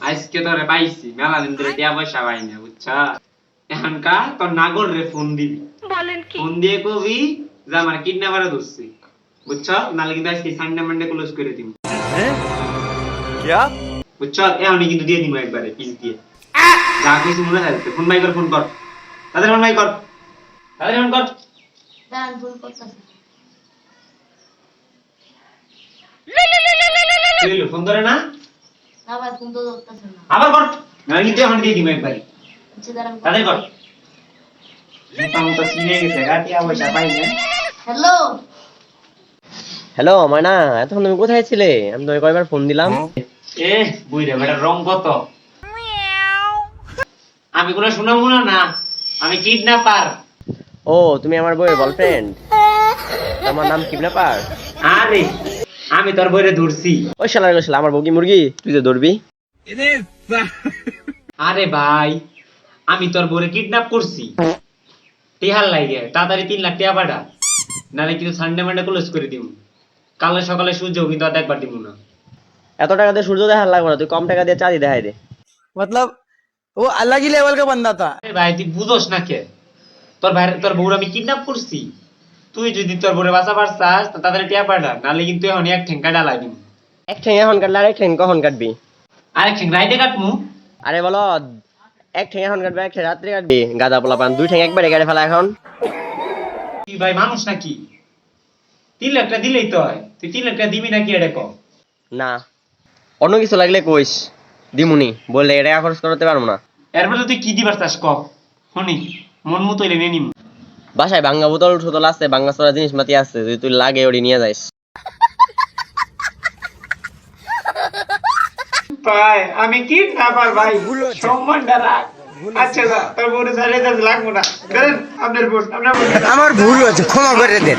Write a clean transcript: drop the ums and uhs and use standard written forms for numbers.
আজকে তোরে পাইছি মেলা দিন ধরে টিয়া পয়সা পাই না বুঝছা এখনকার তোর নাগর রে ফোন দিবি বলেন কি ফোন দিয়ে কবি যে আমার কিডন্যাপারে ধরছি বুঝছো নালে কিন্তু আজকে সানডে মানডে ক্লোজ করে দিব क्या বুঝছো এখনই কিন্তু দিয়ে দিব একবারে পিস দিয়ে যা কিছু মনে হয় ফোন বাই কর ফোন কর তাদের ফোন বাই কর তাদের ফোন কর দাঁড়ান ফোন করতেছি। ফোন ধরে না না ভাই ফোন তো ধরতেছে না। আবার কর নালে কিন্তু এখন দিয়ে দিব একবারে আচ্ছা দাঁড়ান। তাদের কর মোটামুটি সিনে গেছে টিয়া পয়সা পাই না হ্যালো হ্যালো মানা, এতক্ষণ তুমি কোথায় ছিলে? আমি তোমাকে কয়বার ফোন দিলাম। এ বুইরে বেটা রং কত আমি কোনো শুনাবো না আমি কিডন্যাপার ও তুমি আমার বউয়ের গার্লফ্রেন্ড? তোমার নাম কিডন্যাপার? আরে আমি তোর বইরে ধরছি ওই শালা রে শালা, আমার বউ কি মুরগি তুই যে ধরবি? আরে ভাই আমি তোর বইরে কিডন্যাপ করছি টিহার লাগে তাড়াতাড়ি 3 লাখ টাকা পাঠা নালে কিন্তু সানডে মানডে ক্লোজ করে দিব কাল সকালে সূর্য কিন্তু আর একবার দিব না এত টাকা দিয়ে সূর্য দেখার লাগবে না, তুই কম টাকা দিয়ে চাঁদি দেখাই দে। मतलब वो अलग ही लेवल का बंदा था। আরে ভাই তুই বুঝোস না কে তোর ভাই তোর বউর আমি কিডন্যাপ করছি তুই যদি তোর বউরে বাঁচা পারছাস তো তাড়াতাড়ি টাকা পাঠা নালে কিন্তু এখন এক ঠেঙ্কা ডালাই দিব এক ঠেং এখন কাটলে আরেক ঠেং কখন কাটবি? আরেক ঠেং রাইতে কাটমু আরে বলো, এক ঠেং এখন কাটবে, এক ঠেং রাত্রে কাটবি। গাদা পোলা পান, দুই ঠেং একবারে কেটে ফেলা এখন। তুই ভাই মানুষ নাকি 3 লাখ টাকা দিলেই তো হয় তুই 3 লাখ টাকা দিবি নাকি এটা ক না অন্য কিছু লাগলে কইস, দিমুনি, বললে এটা খরচ করতে পারবো না। এরপরে তুই কি দিবার চাস ক শুনি মন মতো এলে নিয়ে নিম বাসায় ভাঙ্গা বোতল টোতল আছে, ভাঙ্গা চড়া জিনিস মাতি আছে, যদি তুই লাগে ওটি নিয়ে যাইস। ভাই আমি কি খাবার ভাই সম্মানটা রাখ আচ্ছা তোর বউরে সাড়ে 10 লাখ মোটা দেন আপনার বোন আপনার আমার ভুল হয়েছে, ক্ষমা করে দেন।